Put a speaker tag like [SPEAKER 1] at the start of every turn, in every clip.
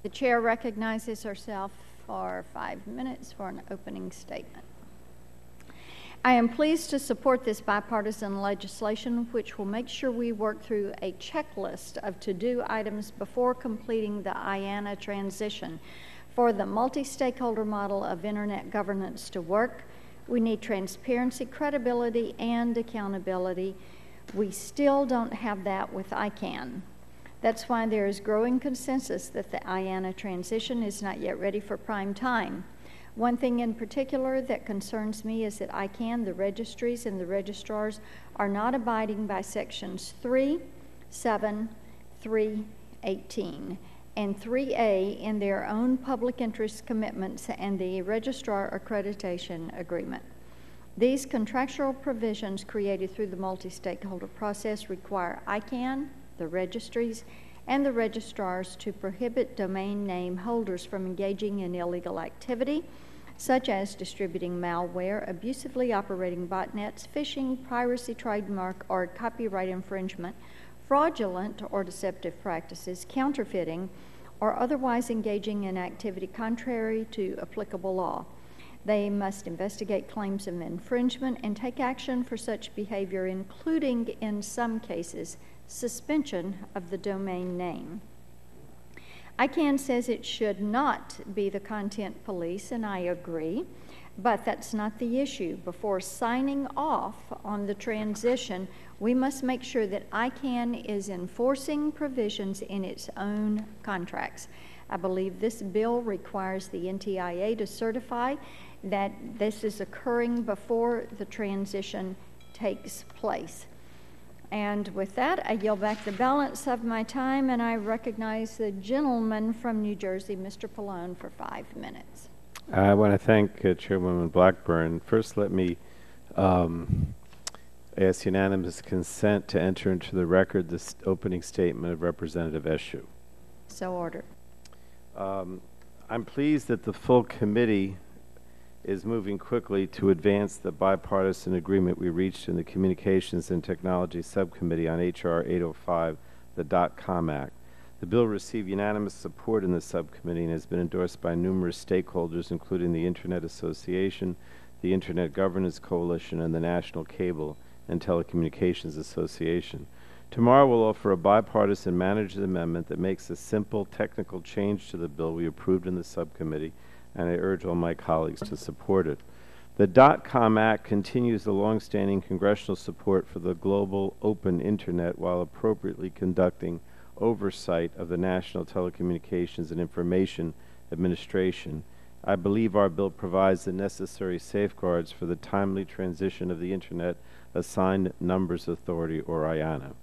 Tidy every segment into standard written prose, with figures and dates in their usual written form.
[SPEAKER 1] The chair recognizes herself for 5 minutes for an opening statement. I am pleased to support this bipartisan legislation, which will make sure we work through a checklist of to-do items before completing the IANA transition. For the multi-stakeholder model of Internet governance to work, we need transparency, credibility, and accountability. We still don't have that with ICANN. That's why there is growing consensus that the IANA transition is not yet ready for prime time. One thing in particular that concerns me is that ICANN, the registries, and the registrars are not abiding by sections 3, 7, 3, 18, and 3A in their own public interest commitments and the registrar accreditation agreement. These contractual provisions created through the multi-stakeholder process require ICANN, the registries, and the registrars to prohibit domain name holders from engaging in illegal activity, such as distributing malware, abusively operating botnets, phishing, piracy, trademark, or copyright infringement, fraudulent or deceptive practices, counterfeiting, or otherwise engaging in activity contrary to applicable law. They must investigate claims of infringement and take action for such behavior, including, in some cases, suspension of the domain name. ICANN says it should not be the content police, and I agree, but that's not the issue. Before signing off on the transition, we must make sure that ICANN is enforcing provisions in its own contracts. I believe this bill requires the NTIA to certify that this is occurring before the transition takes place. And with that, I yield back the balance of my time, and I recognize the gentleman from New Jersey, Mr. Pallone, for 5 minutes.
[SPEAKER 2] I want to thank Chairwoman Blackburn. First, let me ask unanimous consent to enter into the record this opening statement of Representative Eshoo.
[SPEAKER 1] So ordered.
[SPEAKER 2] I'm pleased that the full committee is moving quickly to advance the bipartisan agreement we reached in the Communications and Technology Subcommittee on H.R. 805, the DOTCOM Act. The bill received unanimous support in the subcommittee and has been endorsed by numerous stakeholders, including the Internet Association, the Internet Governance Coalition, and the National Cable and Telecommunications Association. Tomorrow we'll offer a bipartisan manager's amendment that makes a simple technical change to the bill we approved in the subcommittee, and I urge all my colleagues to support it. The DOTCOM Act continues the longstanding congressional support for the global open Internet while appropriately conducting oversight of the National Telecommunications and Information Administration. I believe our bill provides the necessary safeguards for the timely transition of the Internet Assigned Numbers Authority, or IANA.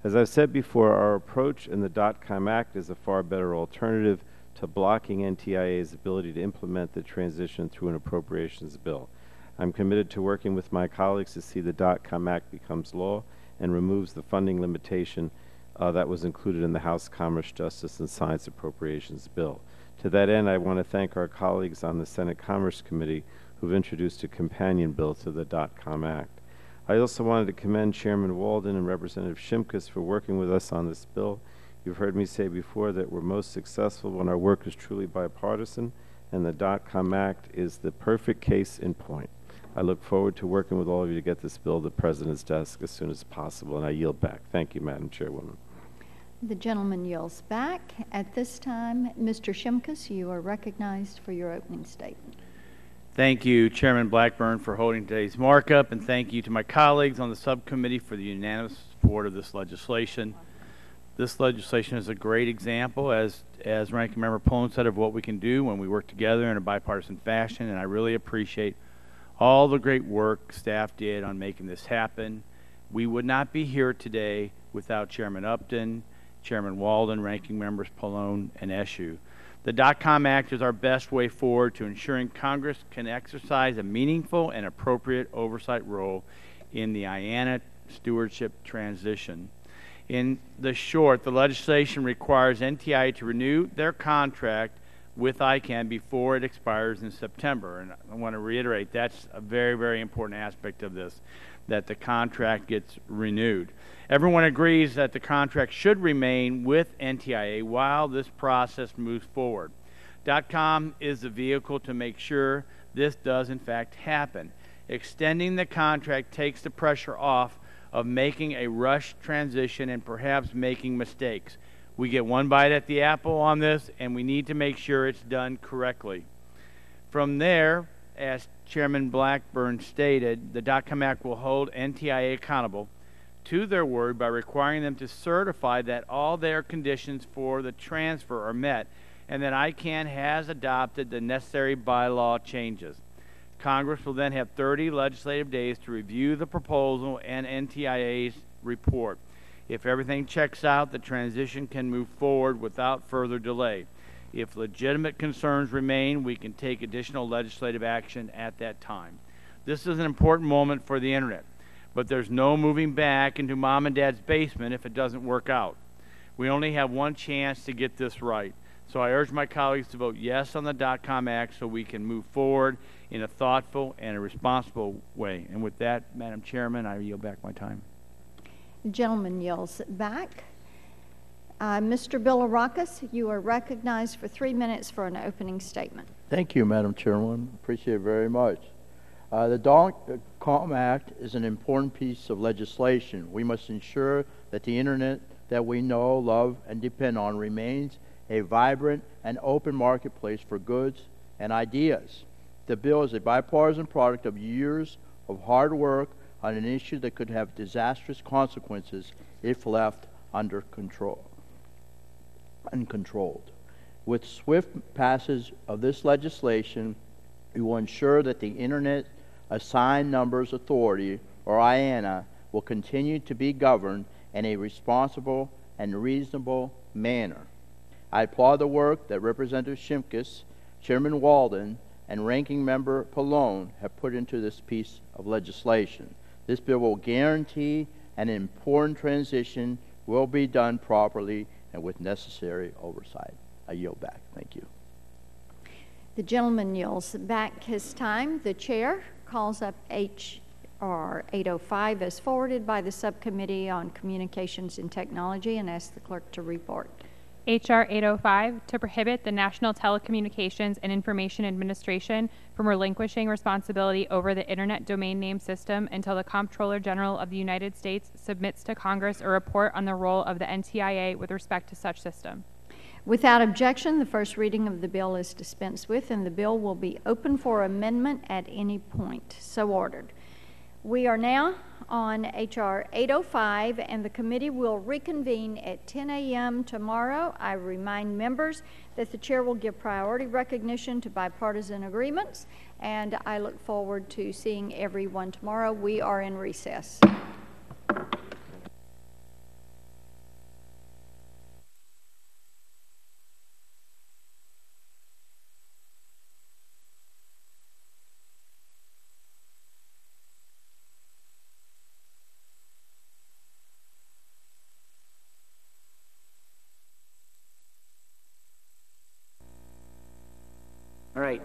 [SPEAKER 2] As I've said before, our approach in the DOTCOM Act is a far better alternative to blocking NTIA's ability to implement the transition through an appropriations bill. I'm committed to working with my colleagues to see the DOTCOM Act becomes law and removes the funding limitation that was included in the House Commerce, Justice, and Science Appropriations Bill. To that end, I want to thank our colleagues on the Senate Commerce Committee who've introduced a companion bill to the DOTCOM Act. I also wanted to commend Chairman Walden and Representative Shimkus for working with us on this bill. You've heard me say before that we're most successful when our work is truly bipartisan, and the DOTCOM Act is the perfect case in point. I look forward to working with all of you to get this bill to the President's desk as soon as possible, and I yield back. Thank you, Madam Chairwoman.
[SPEAKER 1] The gentleman yields back. At this time, Mr. Shimkus, you are recognized for your opening statement.
[SPEAKER 3] Thank you, Chairman Blackburn, for holding today's markup, and thank you to my colleagues on the subcommittee for the unanimous support of this legislation. This legislation is a great example, as Ranking Member Pallone said, of what we can do when we work together in a bipartisan fashion, and I really appreciate all the great work staff did on making this happen. We would not be here today without Chairman Upton, Chairman Walden, Ranking Members Pallone, and Eshoo. The DOTCOM Act is our best way forward to ensuring Congress can exercise a meaningful and appropriate oversight role in the IANA stewardship transition. In the short, the legislation requires NTIA to renew their contract with ICANN before it expires in September. And I want to reiterate, that's a very, very important aspect of this. that the contract gets renewed. Everyone agrees that the contract should remain with NTIA while this process moves forward. DOTCOM is the vehicle to make sure this does in fact happen. Extending the contract takes the pressure off of making a rushed transition and perhaps making mistakes. We get one bite at the apple on this, and we need to make sure it's done correctly. From there, as Chairman Blackburn stated, the DOTCOM Act will hold NTIA accountable to their word by requiring them to certify that all their conditions for the transfer are met and that ICANN has adopted the necessary bylaw changes. Congress will then have 30 legislative days to review the proposal and NTIA's report. If everything checks out, the transition can move forward without further delay. If legitimate concerns remain, we can take additional legislative action at that time. This is an important moment for the Internet, but there's no moving back into mom and dad's basement if it doesn't work out. We only have one chance to get this right. So I urge my colleagues to vote yes on the DOTCOM Act so we can move forward in a thoughtful and a responsible way. And with that, Madam Chairman, I yield back my time.
[SPEAKER 1] The gentleman yields back. Mr. Bilirakis, you are recognized for 3 minutes for an opening statement.
[SPEAKER 4] Thank you, Madam Chairwoman. Appreciate it very much. The DOTCOM Act is an important piece of legislation. We must ensure that the Internet that we know, love, and depend on remains a vibrant and open marketplace for goods and ideas. The bill is a bipartisan product of years of hard work on an issue that could have disastrous consequences if left uncontrolled. With swift passage of this legislation, we will ensure that the Internet Assigned Numbers Authority, or IANA, will continue to be governed in a responsible and reasonable manner. I applaud the work that Representative Shimkus, Chairman Walden, and Ranking Member Pallone have put into this piece of legislation. This bill will guarantee an important transition will be done properly and with necessary oversight. I yield back. Thank you.
[SPEAKER 1] The gentleman yields back his time. The chair calls up H.R. 805 as forwarded by the Subcommittee on Communications and Technology and asks the clerk to report.
[SPEAKER 5] H.R. 805 to prohibit the National Telecommunications and Information Administration from relinquishing responsibility over the Internet domain name system until the Comptroller General of the United States submits to Congress a report on the role of the NTIA with respect to such system.
[SPEAKER 1] Without objection, the first reading of the bill is dispensed with, and the bill will be open for amendment at any point. So ordered. We are now on H.R. 805, and the committee will reconvene at 10 a.m. tomorrow. I remind members that the chair will give priority recognition to bipartisan agreements, and I look forward to seeing everyone tomorrow. We are in recess.
[SPEAKER 6] All right.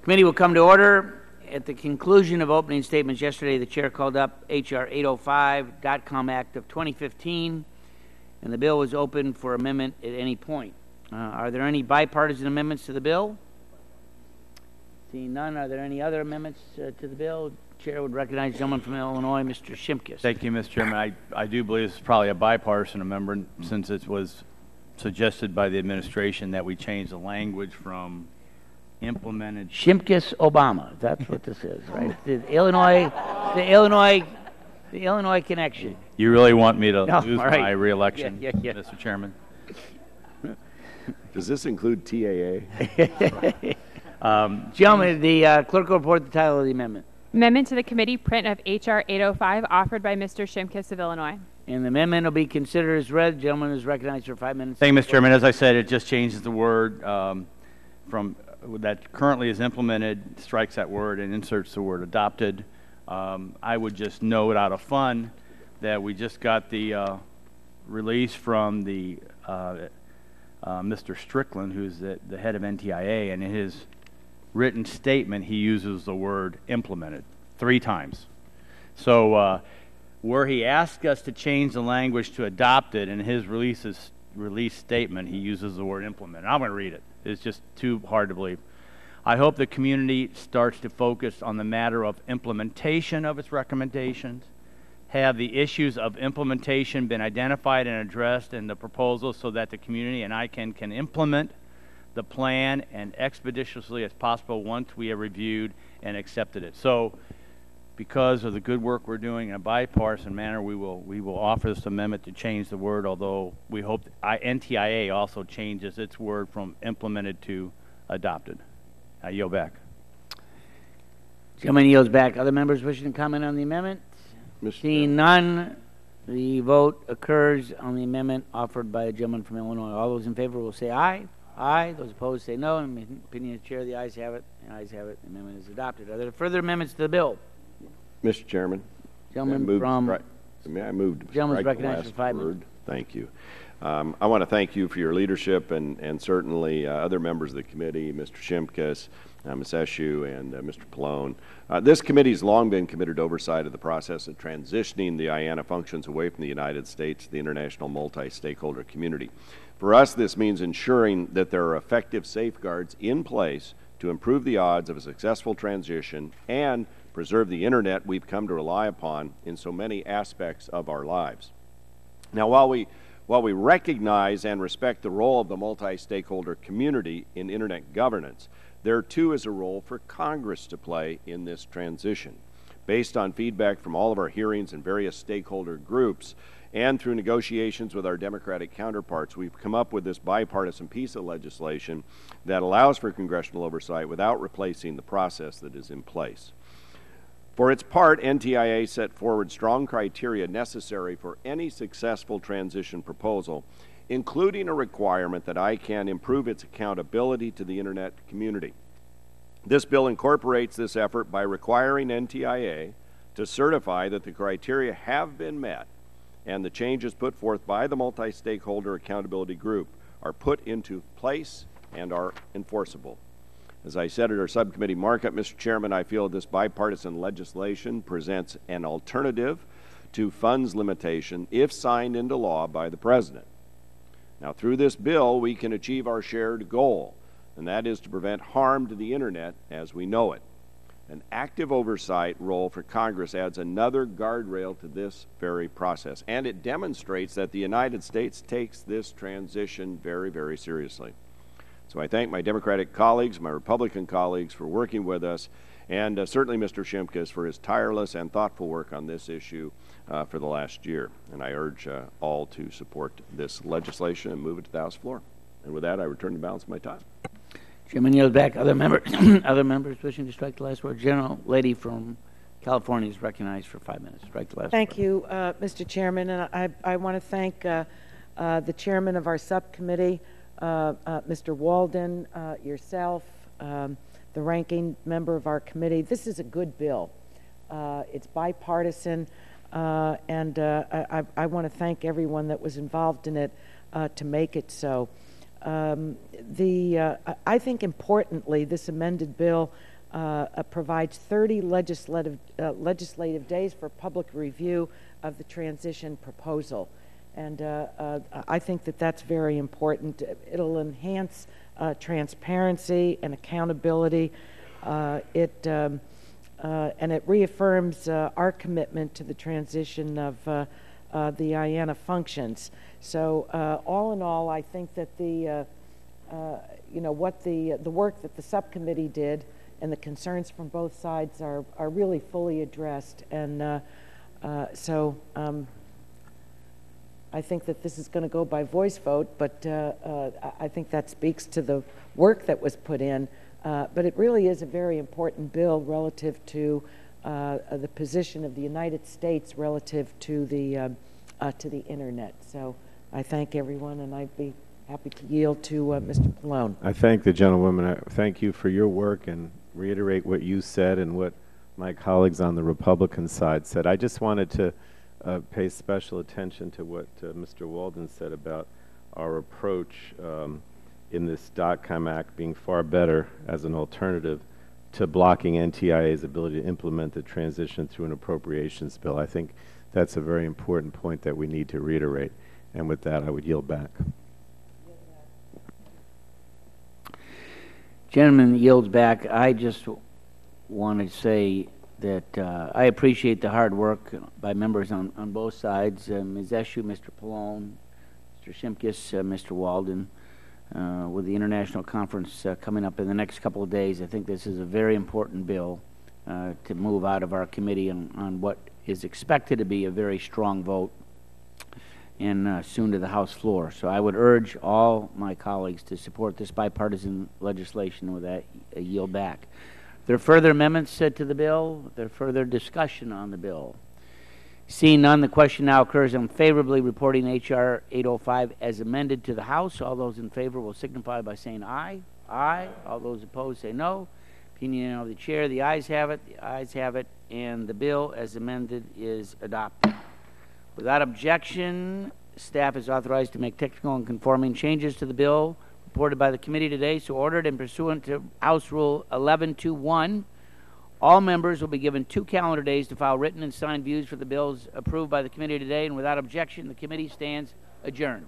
[SPEAKER 6] Committee will come to order. At the conclusion of opening statements yesterday, the chair called up H.R. 805, DOTCOM Act of 2015, and the bill was open for amendment at any point. Are there any bipartisan amendments to the bill? Seeing none, are there any other amendments to the bill? Chair would recognize the gentleman from Illinois, Mr. Shimkus.
[SPEAKER 3] Thank you, Mr. Chairman. I do believe this is probably a bipartisan amendment since it was suggested by the administration that we change the language from implemented.
[SPEAKER 6] Shimkus Obama. That's what this is, right? The Illinois connection.
[SPEAKER 3] You really want me to
[SPEAKER 6] No,
[SPEAKER 3] lose
[SPEAKER 6] right.
[SPEAKER 3] my reelection,
[SPEAKER 6] Yeah.
[SPEAKER 3] Mr. Chairman?
[SPEAKER 2] Does this include TAA?
[SPEAKER 6] Gentlemen, the clerk will report the title of the amendment.
[SPEAKER 5] Amendment to the committee print of H.R. 805 offered by Mr. Shimkus of Illinois.
[SPEAKER 6] And the amendment will be considered as read. The gentleman is recognized for 5 minutes.
[SPEAKER 3] Thank you, Mr. Chairman. As I said, it just changes the word from that currently is implemented, strikes that word, and inserts the word adopted. I would just note out of fun that we just got the release from the Mr. Strickland, who's the head of NTIA, and in his written statement, he uses the word implemented 3 times. So where he asked us to change the language to adopt it, in his release statement, he uses the word implemented. I'm going to read it. It's just too hard to believe. I hope the community starts to focus on the matter of implementation of its recommendations. Have the issues of implementation been identified and addressed in the proposal so that the community and ICANN can implement the plan and expeditiously as possible once we have reviewed and accepted it. So because of the good work we're doing in a bipartisan manner, we will offer this amendment to change the word, although we hope NTIA also changes its word from implemented to adopted. I yield back.
[SPEAKER 6] Gentleman yields back. Other members wishing to comment on the amendment? Seeing none, the vote occurs on the amendment offered by the gentleman from Illinois. All those in favor will say aye. Aye. Those opposed say no. In the opinion of the chair, the ayes have it. The ayes have it. The amendment is adopted. Are there further amendments to the bill?
[SPEAKER 7] Mr. Chairman.
[SPEAKER 6] Gentleman
[SPEAKER 7] May I move to
[SPEAKER 6] gentleman's
[SPEAKER 7] strike the
[SPEAKER 6] recognized
[SPEAKER 7] last
[SPEAKER 6] for 5
[SPEAKER 7] word?
[SPEAKER 6] minutes.
[SPEAKER 7] Thank you. I want to thank you for your leadership and certainly other members of the committee, Mr. Shimkus, Ms. Eshu, and Mr. Pallone. This committee has long been committed to oversight of the process of transitioning the IANA functions away from the United States to the international multi-stakeholder community. For us, this means ensuring that there are effective safeguards in place to improve the odds of a successful transition and preserve the Internet we've come to rely upon in so many aspects of our lives. Now, while we recognize and respect the role of the multi-stakeholder community in Internet governance, there too is a role for Congress to play in this transition. Based on feedback from all of our hearings and various stakeholder groups, and through negotiations with our Democratic counterparts, we've come up with this bipartisan piece of legislation that allows for congressional oversight without replacing the process that is in place. For its part, NTIA set forward strong criteria necessary for any successful transition proposal, including a requirement that ICANN improve its accountability to the Internet community. This bill incorporates this effort by requiring NTIA to certify that the criteria have been met and the changes put forth by the multi-stakeholder accountability group are put into place and are enforceable. As I said at our subcommittee markup, Mr. Chairman, I feel this bipartisan legislation presents an alternative to funds limitation if signed into law by the President. Now, through this bill, we can achieve our shared goal, and that is to prevent harm to the Internet as we know it. An active oversight role for Congress adds another guardrail to this very process, and it demonstrates that the United States takes this transition very, very seriously. So I thank my Democratic colleagues, my Republican colleagues for working with us, and certainly Mr. Shimkus for his tireless and thoughtful work on this issue for the last year. And I urge all to support this legislation and move it to the House floor. And with that, I return the balance of my time.
[SPEAKER 6] Chairman yields back. Other members wishing to strike the last word. General lady from California is recognized for 5 minutes. Strike the last word.
[SPEAKER 8] Thank you, Mr. Chairman. And I want to thank the chairman of our subcommittee, Mr. Walden, yourself, the ranking member of our committee. This is a good bill. It's bipartisan, and I want to thank everyone that was involved in it to make it so. I think importantly, this amended bill provides 30 legislative days for public review of the transition proposal. And I think that that's very important. It'll enhance transparency and accountability. And it reaffirms our commitment to the transition of the IANA functions. So all in all, I think that the work that the subcommittee did and the concerns from both sides are really fully addressed. And I think that this is going to go by voice vote, but I think that speaks to the work that was put in. But it really is a very important bill relative to the position of the United States relative to the Internet. So I thank everyone, and I'd be happy to yield to Mr. Pallone.
[SPEAKER 2] I thank the gentlewoman. I thank you for your work and reiterate what you said and what my colleagues on the Republican side said. I just wanted to pay special attention to what Mr. Walden said about our approach in this DOTCOM Act being far better as an alternative to blocking NTIA's ability to implement the transition through an appropriations bill. I think that's a very important point that we need to reiterate. And with that, I would yield back.
[SPEAKER 6] Gentleman yields back. I just want to say that I appreciate the hard work by members on both sides, Ms. Eshu, Mr. Pallone, Mr. Shimkus, Mr. Walden, with the international conference coming up in the next couple of days. I think this is a very important bill to move out of our committee on what is expected to be a very strong vote and soon to the House floor. So I would urge all my colleagues to support this bipartisan legislation. With that, I yield back. There are further amendments to the bill. There further discussion on the bill. Seeing none, the question now occurs on favorably reporting H.R. 805 as amended to the House. All those in favor will signify by saying aye. Aye. All those opposed say no. Opinion of the chair, the ayes have it. The ayes have it, and the bill as amended is adopted. Without objection, staff is authorized to make technical and conforming changes to the bill reported by the committee today, so ordered and pursuant to House Rule 1121. All members will be given 2 calendar days to file written and signed views for the bills approved by the committee today, and without objection, the committee stands adjourned.